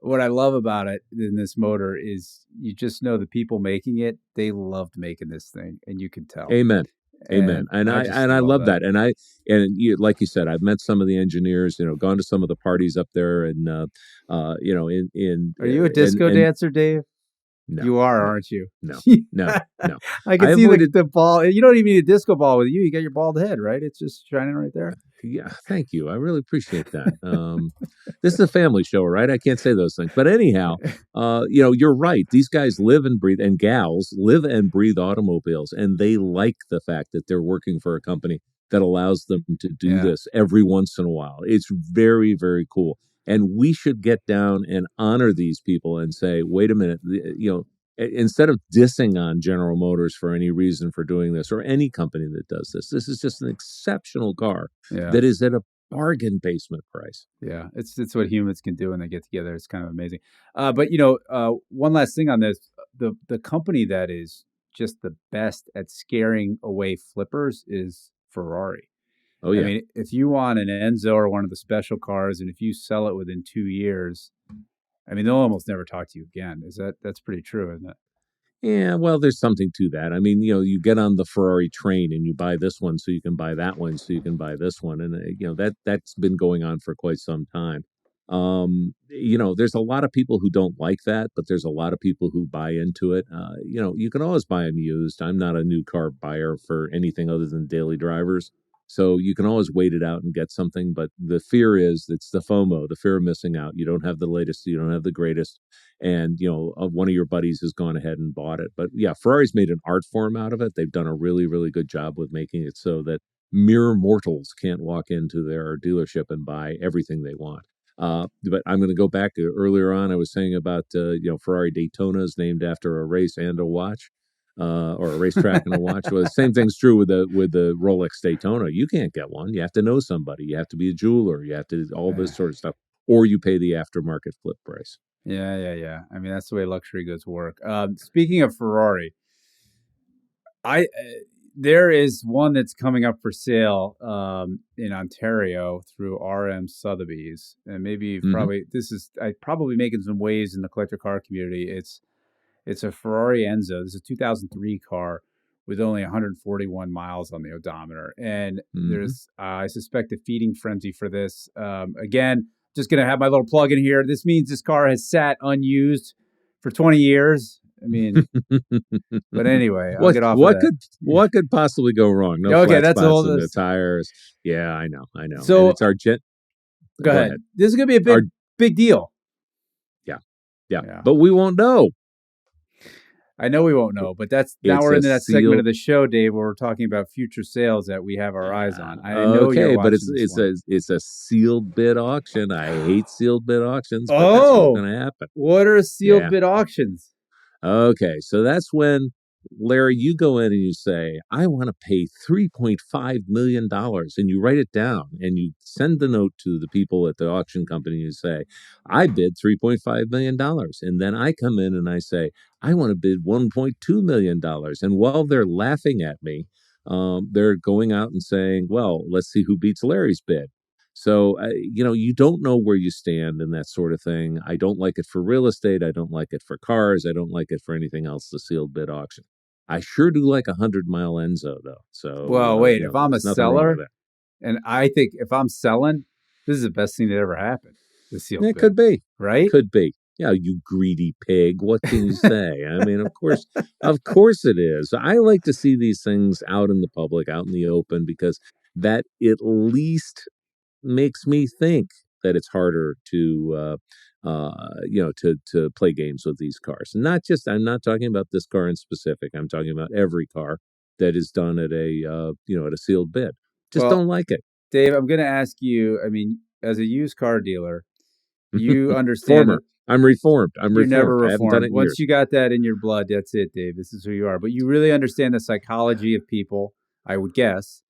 what I love about it in this motor is you just know the people making it, they loved making this thing, and you can tell. Amen. And I love that. And like you said, I've met some of the engineers, gone to some of the parties up there, and Are you a disco dancer, Dave? No, you are, aren't you? No. I can see the ball. You don't even need a disco ball with you. You got your bald head, right? It's just shining right there. Yeah, thank you. I really appreciate that. This is a family show, right? I can't say those things. But anyhow, you're right. These guys live and breathe, and gals live and breathe automobiles, and they like the fact that they're working for a company that allows them to do this every once in a while. It's very, very cool. And we should get down and honor these people and say, wait a minute, instead of dissing on General Motors for any reason for doing this, or any company that does this, this is just an exceptional car that is at a bargain basement price. Yeah, it's what humans can do when they get together. It's kind of amazing. But one last thing on this, the company that is just the best at scaring away flippers is Ferrari. Oh, yeah. I mean, if you want an Enzo or one of the special cars, and if you sell it within 2 years, I mean, they'll almost never talk to you again. That's pretty true, isn't it? Yeah, well, there's something to that. I mean, you get on the Ferrari train and you buy this one so you can buy that one so you can buy this one. And, that's been going on for quite some time. There's a lot of people who don't like that, but there's a lot of people who buy into it. You can always buy them used. I'm not a new car buyer for anything other than daily drivers. So you can always wait it out and get something. But the fear is, it's the FOMO, the fear of missing out. You don't have the latest, you don't have the greatest. And, one of your buddies has gone ahead and bought it. But yeah, Ferrari's made an art form out of it. They've done a really, really good job with making it so that mere mortals can't walk into their dealership and buy everything they want. But I'm going to go back to earlier on. I was saying about, Ferrari Daytona is named after a race and a watch. Or a racetrack and a watch. Well, the same thing's true with the Rolex Daytona. You can't get one. You have to know somebody. You have to be a jeweler. You have to all this sort of stuff, or you pay the aftermarket flip price. Yeah. I mean, that's the way luxury goods work. Speaking of Ferrari, there is one that's coming up for sale in Ontario through RM Sotheby's, and maybe probably making some waves in the collector car community. It's a Ferrari Enzo. This is a 2003 car with only 141 miles on the odometer. And there's, I suspect, a feeding frenzy for this. Again, just going to have my little plug in here. This means this car has sat unused for 20 years. I mean, but anyway, I'll get off of that. What could possibly go wrong? No flat spots in the tires. Yeah, I know. So and it's our jet. Go ahead. This is going to be a big deal. Yeah. But we won't know. I know we won't know, but now we're into that segment of the show, Dave, where we're talking about future sales that we have our eyes on. I know you're watching, but it's a sealed bid auction. I hate sealed bid auctions, but that's what's going to happen. What are sealed bid auctions? Okay, so that's when, Larry, you go in and you say, I want to pay $3.5 million, and you write it down, and you send the note to the people at the auction company, and you say, I bid $3.5 million, and then I come in and I say, I want to bid $1.2 million, and while they're laughing at me, they're going out and saying, well, let's see who beats Larry's bid. So, you don't know where you stand and that sort of thing. I don't like it for real estate. I don't like it for cars. I don't like it for anything else, the sealed bid auction. I sure do like 100-mile Enzo, though. So, well, wait, if I'm a seller, and I think if I'm selling, this is the best thing that ever happened. The sealed bid. Could be. Right? Could be. Yeah, you greedy pig. What can you say? I mean, of course it is. I like to see these things out in the public, out in the open, because that at least makes me think that it's harder to to play games with these cars. I'm not talking about this car in specific. I'm talking about every car that is done at a sealed bid. Just don't like it. Dave, I'm going to ask you, I mean, as a used car dealer, you understand Former. I'm reformed. You're never reformed. I haven't done it in Once years. you got that in your blood, that's it, Dave. This is who you are. But you really understand the psychology of people, I would guess.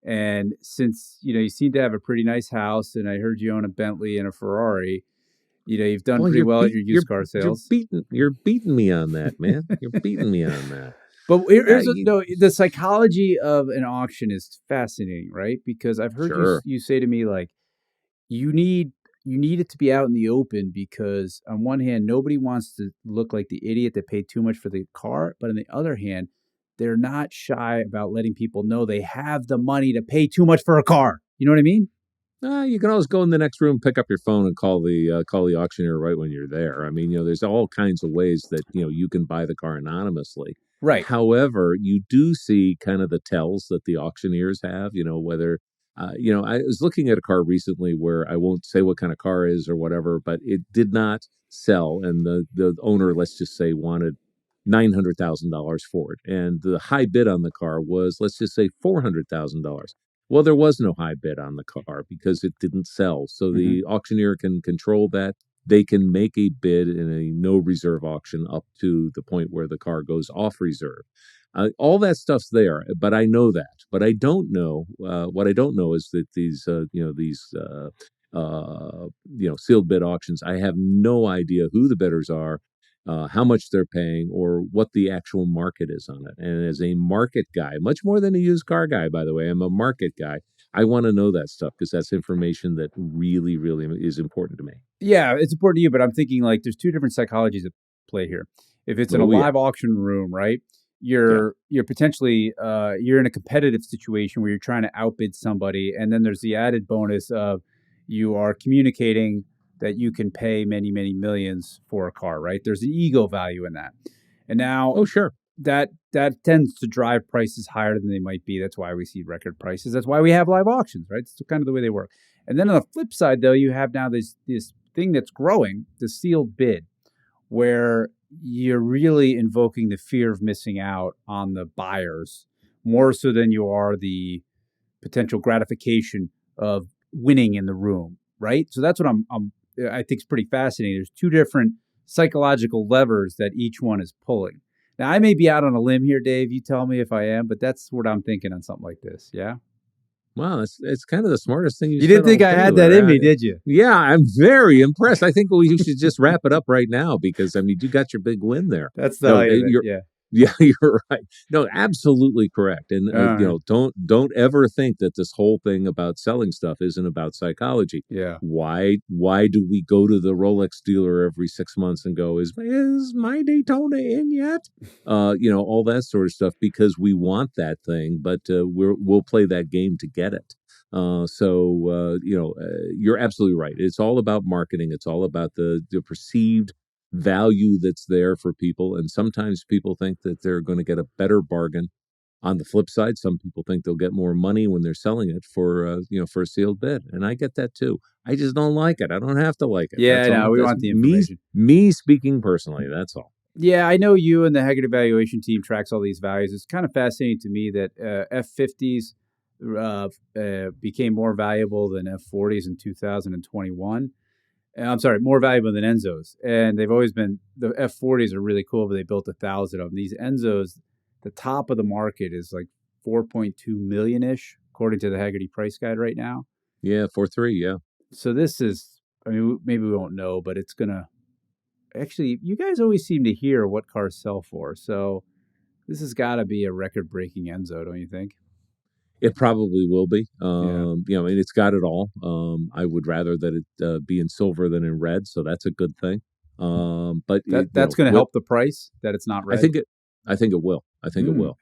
And since, you seem to have a pretty nice house, and I heard you own a Bentley and a Ferrari, you've done pretty well at your used car sales. You're beating me on that, man. You're beating me on that. But the psychology of an auction is fascinating, right? Because I've heard you say to me, like, you need it to be out in the open because on one hand, nobody wants to look like the idiot that paid too much for the car. But on the other hand, they're not shy about letting people know they have the money to pay too much for a car. You know what I mean? You can always go in the next room, pick up your phone, and call the auctioneer right when you're there. I mean, there's all kinds of ways that you can buy the car anonymously. Right. However, you do see kind of the tells that the auctioneers have. Whether I was looking at a car recently where I won't say what kind of car it is or whatever, but it did not sell, and the owner, let's just say, wanted $900,000 for it, and the high bid on the car was, let's just say, $400,000. Well, there was no high bid on the car because it didn't sell. So the auctioneer can control that. They can make a bid in a no reserve auction up to the point where the car goes off reserve. All that stuff's there, but I know that. But I don't know. What I don't know is that these sealed bid auctions, I have no idea who the bidders are, how much they're paying, or what the actual market is on it. And as a market guy, much more than a used car guy, by the way, I'm a market guy. I want to know that stuff because that's information that really, really is important to me. Yeah, it's important to you, but I'm thinking like there's two different psychologies at play here. If it's in a live auction room, right? You're potentially you're in a competitive situation where you're trying to outbid somebody, and then there's the added bonus of you are communicating that you can pay many, many millions for a car, right? There's an ego value in that. And now that tends to drive prices higher than they might be. That's why we see record prices. That's why we have live auctions, right? It's kind of the way they work. And then on the flip side, though, you have now this thing that's growing, the sealed bid, where you're really invoking the fear of missing out on the buyers more so than you are the potential gratification of winning in the room, right? So that's what I think is pretty fascinating. There's two different psychological levers that each one is pulling. Now, I may be out on a limb here, Dave. You tell me if I am, but that's what I'm thinking on something like this. Yeah. Wow, it's kind of the smartest thing you said. You didn't think I had that in me, did you? Yeah, I'm very impressed. I think we should just wrap it up right now because, I mean, you got your big win there. That's the height of it, yeah. Yeah, you're right. No, absolutely correct. And don't ever think that this whole thing about selling stuff isn't about psychology. Yeah. Why do we go to the Rolex dealer every 6 months and go, is my Daytona in yet? All that sort of stuff, because we want that thing, but we'll play that game to get it. You're absolutely right. It's all about marketing. It's all about the perceived value that's there for people, and sometimes people think that they're going to get a better bargain. On the flip side, some people think they'll get more money when they're selling it for a sealed bid, and I get that too. I just don't like it. I don't have to like it. Yeah, no, we want the information. Me speaking personally, that's all. Yeah, I know you and the Hagerty evaluation team tracks all these values. It's kind of fascinating to me that F50s became more valuable than F40s in 2021. I'm sorry, more valuable than Enzos. And they've always been, the F40s are really cool, but they built 1,000 of them. These Enzos, the top of the market is like 4.2 million-ish, according to the Hagerty price guide right now. Yeah, 4.3, yeah. So this is, I mean, maybe we won't know, but it's going to, actually, you guys always seem to hear what cars sell for. So this has got to be a record-breaking Enzo, don't you think? It probably will be. And it's got it all. I would rather that it be in silver than in red, so that's a good thing. But that's going to help the price that it's not red. I think it will. I think it will.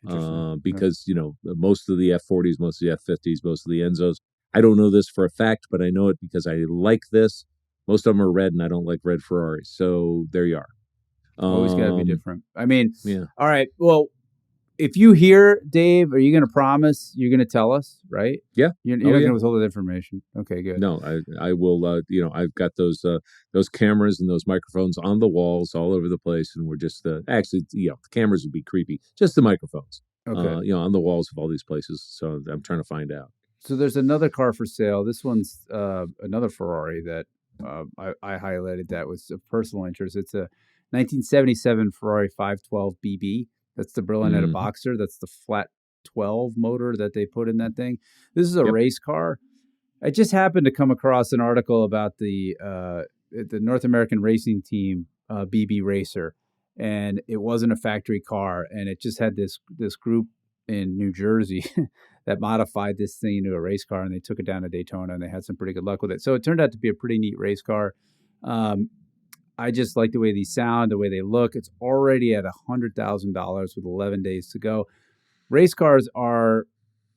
Because most of the F40s, most of the F50s, most of the Enzos. I don't know this for a fact, but I know it because I like this. Most of them are red, and I don't like red Ferraris. So there you are. Always got to be different. I mean, yeah. All right. Well, if you hear, Dave, are you going to promise you're going to tell us, right? Yeah. You're not going to withhold that information. Okay, good. No, I will. I've got those cameras and those microphones on the walls all over the place, and we're just actually, the cameras would be creepy. Just the microphones, okay, on the walls of all these places. So I'm trying to find out. So there's another car for sale. This one's another Ferrari that I highlighted that was of personal interest. It's a 1977 Ferrari 512 BB. That's the Berlinetta Boxer. That's the flat 12 motor that they put in that thing. This is a race car. I just happened to come across an article about the North American racing team BB Racer, and it wasn't a factory car, and it just had this group in New Jersey that modified this thing into a race car, and they took it down to Daytona, and they had some pretty good luck with it. So it turned out to be a pretty neat race car. I just like the way these sound, the way they look. It's already at $100,000 with 11 days to go. Race cars are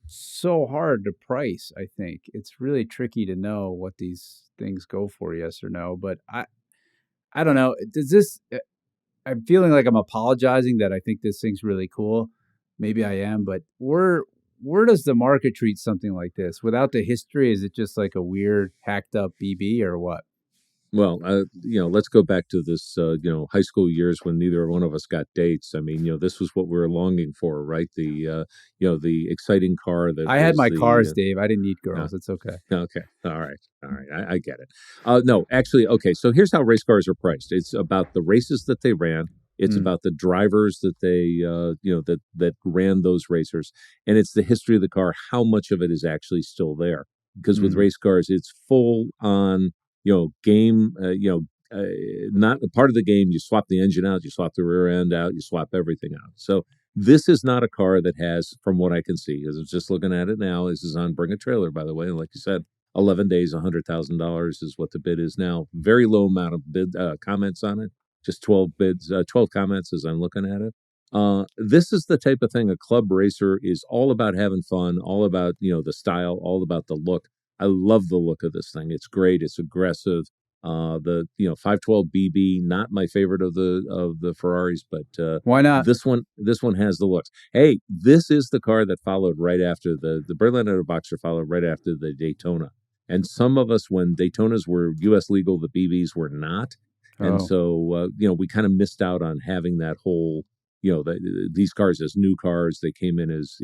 so hard to price. I think it's really tricky to know what these things go for, yes or no. But I don't know. Does this? I'm feeling like I'm apologizing that I think this thing's really cool. Maybe I am, but where does the market treat something like this without the history? Is it just like a weird hacked up BB or what? Well, let's go back to this, high school years when neither one of us got dates. I mean, this was what we were longing for, right? The exciting car that I had my cars, Dave. I didn't need girls. It's okay. Okay. All right. I get it. No, actually, okay. So here's how race cars are priced. It's about the races that they ran. It's about the drivers that they, that ran those racers, and it's the history of the car. How much of it is actually still there? Because with race cars, it's full on. Game, not a part of the game. You swap the engine out, you swap the rear end out, you swap everything out. So this is not a car that has, from what I can see, as I'm just looking at it now, this is on Bring a Trailer, by the way. And like you said, 11 days, $100,000 is what the bid is now. Very low amount of bid comments on it. Just 12 bids, 12 comments as I'm looking at it. This is the type of thing a club racer is all about having fun, all about, the style, all about the look. I love the look of this thing. It's great. It's aggressive. The 512 BB, not my favorite of the Ferraris, but why not? This one has the looks. Hey, this is the car that followed right after the Berlinetta Boxer followed right after the Daytona. And some of us, when Daytonas were U.S. legal, the BBs were not, and so we kind of missed out on having that whole. These cars as new cars, they came in as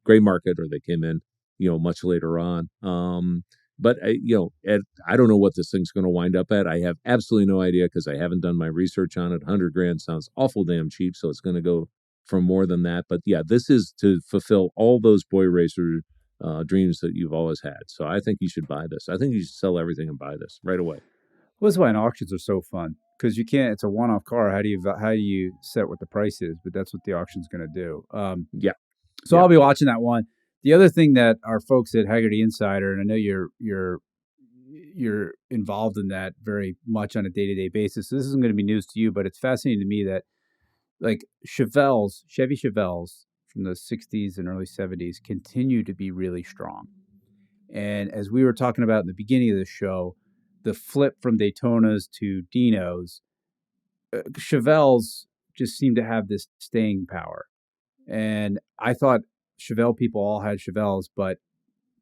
gray market, or they came in much later on. But I don't know what this thing's going to wind up at. I have absolutely no idea because I haven't done my research on it. $100,000 sounds awful damn cheap, so it's going to go for more than that. But yeah, this is to fulfill all those boy racer dreams that you've always had. So I think you should buy this. I think you should sell everything and buy this right away. Well, that's why auctions are so fun, because you can't. It's a one-off car. How do you set what the price is? But that's what the auction's going to do. So I'll be watching that one. The other thing that our folks at Hagerty Insider, and I know you're involved in that very much on a day-to-day basis. So this isn't going to be news to you, but it's fascinating to me that like Chevy Chevelles from the 60s and early 70s continue to be really strong. And as we were talking about in the beginning of the show, the flip from Daytonas to Dinos, Chevelles just seem to have this staying power. And I thought Chevelle people all had Chevelles, but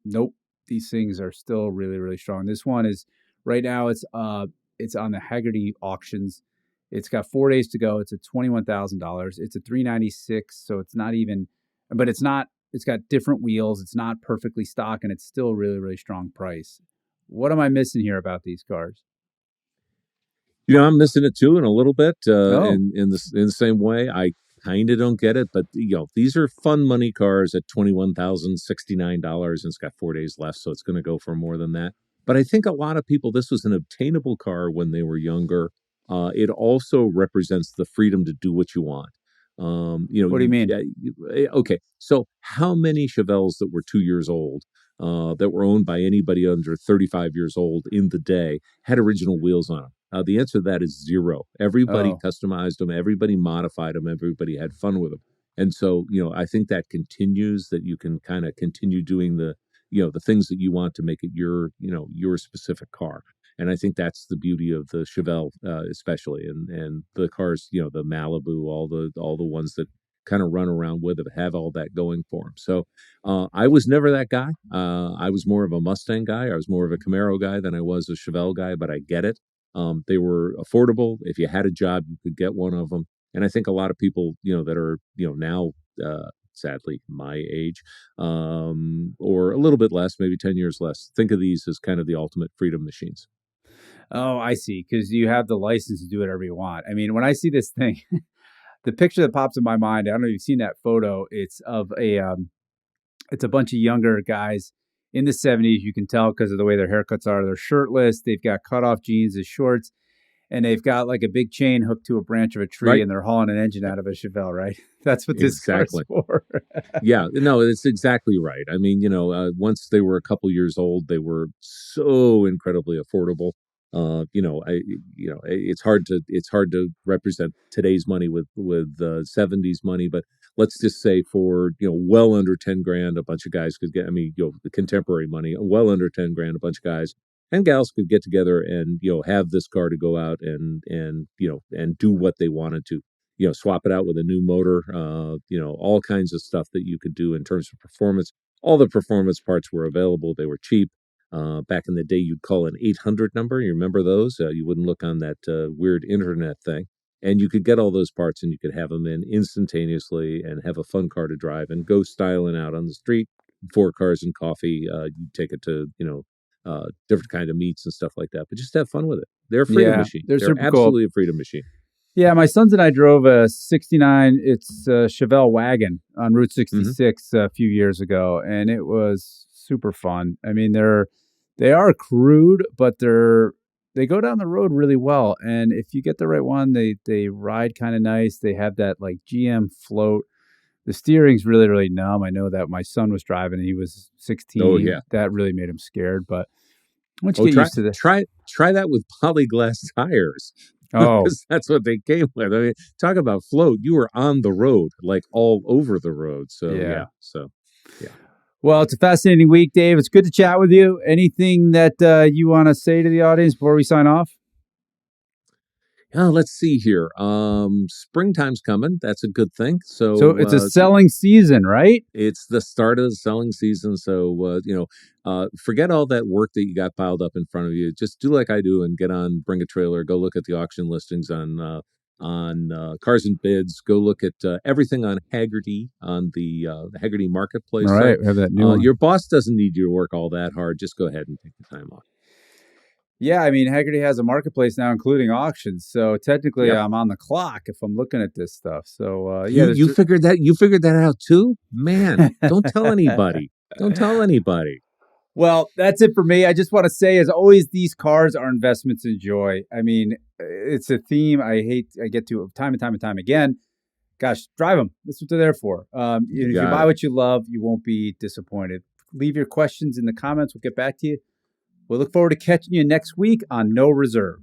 nope, these things are still really, really strong. This one is right now. It's on the Hagerty auctions. It's got 4 days to go. It's at $21,000. It's a $396, so it's not even, but it's not. It's got different wheels. It's not perfectly stock, and it's still really, really strong price. What am I missing here about these cars? I'm missing it too in a little bit. In the same way, I kind of don't get it, but these are fun money cars at $21,069, and it's got 4 days left, so it's going to go for more than that. But I think a lot of people, this was an obtainable car when they were younger. It also represents the freedom to do what you want. What do you mean? Okay, so how many Chevelles that were 2 years old, that were owned by anybody under 35 years old in the day, had original wheels on them? The answer to that is zero. Everybody customized them. Everybody modified them. Everybody had fun with them. And so, I think that continues, that you can kind of continue doing the things that you want to make it your specific car. And I think that's the beauty of the Chevelle, especially, and the cars, the Malibu, all the ones that kind of run around with it, have all that going for them. So I was never that guy. I was more of a Mustang guy. I was more of a Camaro guy than I was a Chevelle guy, but I get it. They were affordable. If you had a job, you could get one of them. And I think a lot of people, that are, now, sadly, my age, or a little bit less, maybe 10 years less, think of these as kind of the ultimate freedom machines. Oh, I see. Because you have the license to do whatever you want. I mean, when I see this thing, the picture that pops in my mind, I don't know if you've seen that photo. It's of it's a bunch of younger guys in the 70s. You can tell because of the way their haircuts are. They're shirtless. They've got cutoff jeans as shorts. And they've got like a big chain hooked to a branch of a tree, right, and they're hauling an engine out of a Chevelle, right? That's what this car's for. Yeah, no, it's exactly right. I mean, once they were a couple years old, they were so incredibly affordable. It's hard to represent today's money with 70s money, but let's just say for well under 10 grand, a bunch of guys could get. I mean, the contemporary money, well under 10 grand, a bunch of guys and gals could get together and have this car to go out and do what they wanted to, swap it out with a new motor, all kinds of stuff that you could do in terms of performance. All the performance parts were available. They were cheap. Back in the day, you'd call an 800 number. You remember those? You wouldn't look on that weird internet thing. And you could get all those parts and you could have them in instantaneously and have a fun car to drive and go styling out on the street. 4 cars and coffee. You take it to, different kind of meats and stuff like that, but just have fun with it. They're a freedom machine. They're absolutely cool. A freedom machine. Yeah, my sons and I drove a 69, it's a Chevelle wagon on Route 66 a few years ago, and it was super fun. I mean, they are crude, but they go down the road really well, and if you get the right one, they ride kind of nice. They have that like GM float. The steering's really, really numb. I know that my son was driving and he was 16. Oh, yeah. That really made him scared. But once you get used to this. Try that with polyglass tires. Oh. Because that's what they came with. I mean, talk about float. You were on the road, like all over the road. So, yeah. Well, it's a fascinating week, Dave. It's good to chat with you. Anything that you want to say to the audience before we sign off? Let's see here. Springtime's coming. That's a good thing. So it's a selling season, right? It's the start of the selling season. So, forget all that work that you got piled up in front of you. Just do like I do and bring a trailer, go look at the auction listings on Cars and Bids. Go look at everything on Hagerty, on the Hagerty Marketplace. All right, we have that new one. Your boss doesn't need you to work all that hard. Just go ahead and take the time off. Yeah, I mean, Hagerty has a marketplace now, including auctions. So technically, I'm on the clock if I'm looking at this stuff. So you figured that out too, man. Don't tell anybody. Don't tell anybody. Well, that's it for me. I just want to say, as always, these cars are investments in joy. I mean, it's a theme I get to time and time and time again. Gosh, drive them. That's what they're there for. If you buy what you love, you won't be disappointed. Leave your questions in the comments. We'll get back to you. We'll look forward to catching you next week on No Reserve.